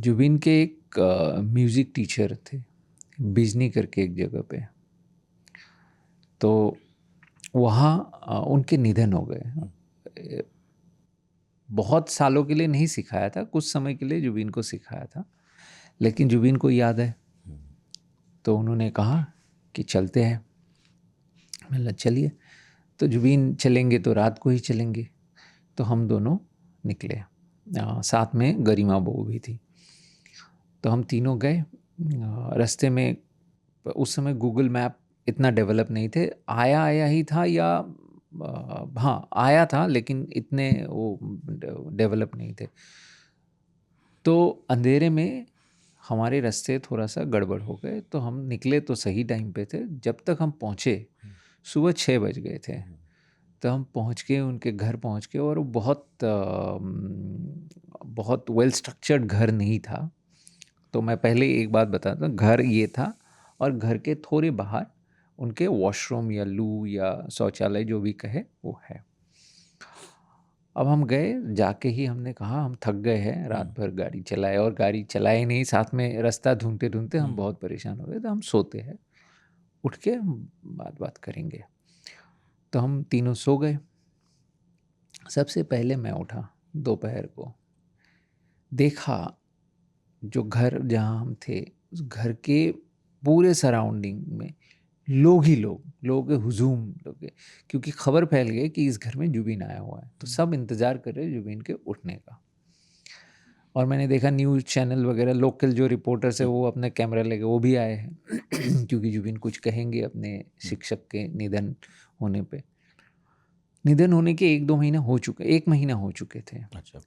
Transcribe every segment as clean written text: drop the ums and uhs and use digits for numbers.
जुबिन के एक music teacher थे, बिजनी करके एक जगह पे। तो वहाँ उनके निधन हो गए। बहुत सालों के लिए नहीं सिखाया था, कुछ समय के लिए जुबिन को सिखाया था, लेकिन जुबिन को याद है। तो उन्होंने कहा कि चलते हैं। मैंने चलिए। तो जुबिन चलेंगे तो रात को ही चलेंगे। तो हम दोनों निकले, साथ में गरिमा बहू भी थी। तो हम तीनों गए। रास्ते में उस समय गूगल मैप इतना डेवलप नहीं थे, आया ही था, या हाँ आया था, लेकिन इतने वो डेवलप नहीं थे। तो अंधेरे में हमारे रास्ते थोड़ा सा गड़बड़ हो गए। तो हम निकले तो सही टाइम पे थे, जब तक हम पहुँचे सुबह 6 बज गए थे। तो हम पहुँच के उनके घर पहुँच के, और वो बहुत वेल स्ट्रक्चर्ड घर नहीं था। तो मैं पहले एक बात बताता हूँ, घर ये था और घर के थोड़े बाहर उनके वॉशरूम या लू या शौचालय जो भी कहे वो है। अब हम गए, जाके ही हमने कहा हम थक गए हैं, रात भर गाड़ी चलाए और गाड़ी चलाए नहीं, साथ में रास्ता ढूंढते ढूंढते हम बहुत परेशान हो गए। तो हम सोते हैं, उठ के हम बात करेंगे। तो हम तीनों सो गए। सबसे पहले मैं उठा दोपहर को, देखा जो घर जहाँ हम थे उस घर के पूरे सराउंडिंग में लोग ही लोगों के हुजूम लोग, क्योंकि खबर फैल गई कि इस घर में जुबिन आया हुआ है। तो सब इंतज़ार कर रहे जुबिन के उठने का। और मैंने देखा न्यूज़ चैनल वगैरह, लोकल जो रिपोर्टर्स है वो अपने कैमरा लेके वो भी आए हैं क्योंकि जुबिन कुछ कहेंगे अपने शिक्षक के निधन होने पे। निधन होने के 1-2 महीना हो चुके, 1 महीना हो चुके थे। अच्छा।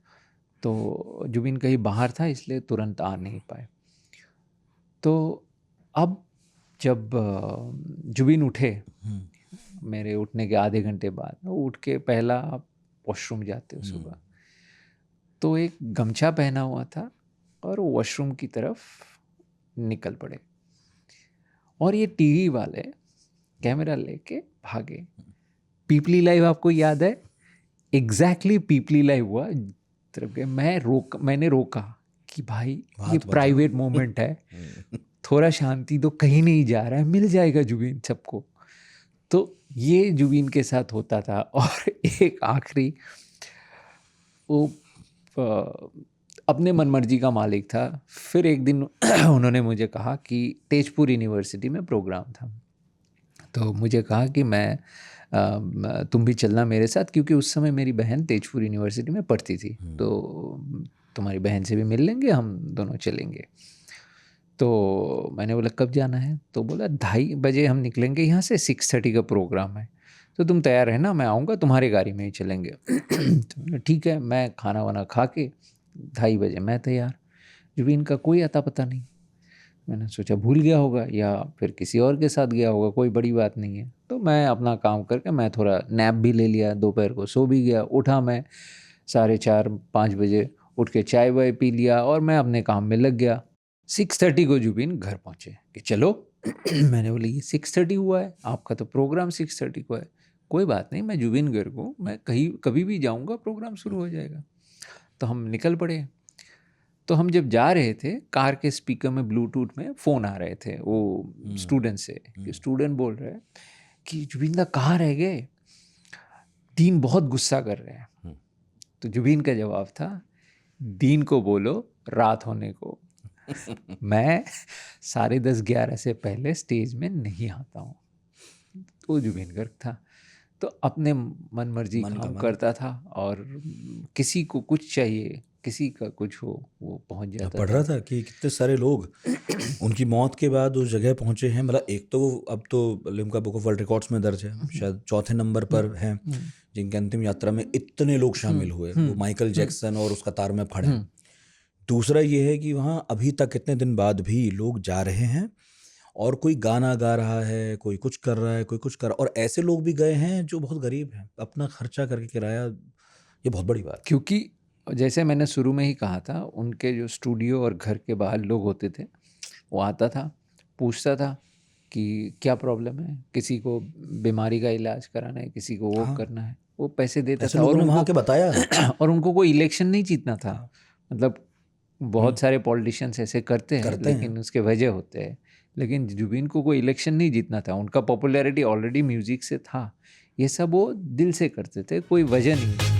तो जुबिन कहीं बाहर था, इसलिए तुरंत आ नहीं पाए। तो अब जब जुबिन उठे, मेरे उठने के आधे घंटे बाद, वो उठ के पहला वॉशरूम जाते हो सुबह, तो एक गमछा पहना हुआ था और वॉशरूम की तरफ निकल पड़े। और ये टीवी वाले कैमरा लेके भागे। पीपली लाइव आपको याद है? एग्जैक्टली पीपली लाइव हुआ तरफ गए। मैंने रोका कि भाई ये बात बताओ। प्राइवेट मोमेंट है, थोड़ा शांति तो, कहीं नहीं जा रहा है, मिल जाएगा जुबिन सबको। तो ये जुबिन के साथ होता था। और एक आखिरी, वो अपने मनमर्जी का मालिक था। फिर एक दिन उन्होंने मुझे कहा कि तेजपुर यूनिवर्सिटी में प्रोग्राम था, तो मुझे कहा कि तुम भी चलना मेरे साथ, क्योंकि उस समय मेरी बहन तेजपुर यूनिवर्सिटी में पढ़ती थी। तो तुम्हारी बहन से भी मिल लेंगे, हम दोनों चलेंगे। तो मैंने बोला कब जाना है? तो बोला 2:30 बजे हम निकलेंगे यहाँ से, 6:30 का प्रोग्राम है, तो तुम तैयार रहना, मैं आऊँगा, तुम्हारे गाड़ी में ही चलेंगे। तो ठीक है, मैं खाना वाना खा के 2:30 बजे मैं तैयार। जुबिन का कोई अता पता नहीं। मैंने सोचा भूल गया होगा या फिर किसी और के साथ गया होगा, कोई बड़ी बात नहीं है। तो मैं अपना काम करके मैं थोड़ा नैप भी ले लिया, दोपहर को सो भी गया। उठा मैं 4:30-5 बजे, उठ के चाय वाय पी लिया और मैं अपने काम में लग गया। 6:30 को जुबिन घर पहुँचे कि चलो। मैंने बोला ये 6:30 हुआ है, आपका तो प्रोग्राम 6:30 को है। कोई बात नहीं, मैं जुबिन गर्ग हूँ, मैं कहीं कभी भी जाऊँगा, प्रोग्राम शुरू हो जाएगा। तो हम निकल पड़े। तो हम जब जा रहे थे, कार के स्पीकर में ब्लूटूथ में फ़ोन आ रहे थे वो स्टूडेंट से, कि स्टूडेंट बोल रहे हैं कि जुबिन दा कहाँ रह गए, दीन बहुत गुस्सा कर रहे हैं। तो जुबिन का जवाब था, दीन को बोलो रात होने को, मैं 10:30-11 से पहले स्टेज में नहीं आता हूँ। तो जुबिन गर्ग था, तो अपने मन मर्जी मन का काम मन। करता था, और किसी को कुछ चाहिए, किसी का कुछ हो, वो पहुंच मैं जाता पढ़ रहा था। था कि कितने सारे लोग उनकी मौत के बाद उस जगह पहुंचे हैं। मतलब एक तो वो अब तो Limca book of world records में दर्ज है, शायद चौथे नंबर पर हैं जिनकी अंतिम यात्रा में इतने लोग शामिल हुए। वो माइकल जैक्सन और उसका तार में फड़ हैं। दूसरा ये है कि वहाँ अभी तक कितने दिन बाद भी लोग जा रहे हैं, और कोई गाना गा रहा है, कोई कुछ कर रहा है, कोई कुछ कर, और ऐसे लोग भी गए हैं जो बहुत गरीब हैं, अपना खर्चा करके किराया, ये बहुत बड़ी बात है। क्योंकि जैसे मैंने शुरू में ही कहा था, उनके जो स्टूडियो और घर के बाहर लोग होते थे, वो आता था, पूछता था कि क्या प्रॉब्लम है, किसी को बीमारी का इलाज कराना है, किसी को वो हाँ, करना है, वो पैसे देता ऐसे था। लोगों और ने वहाँ उनको के बताया। और उनको कोई इलेक्शन नहीं जीतना था। हाँ। मतलब बहुत सारे पॉलिटिशियंस ऐसे करते हैं, लेकिन उसके वजह होते हैं। लेकिन जुबिन को कोई इलेक्शन नहीं जीतना था, उनका पॉपुलैरिटी ऑलरेडी म्यूजिक से था। ये सब वो दिल से करते थे, कोई वजह नहीं।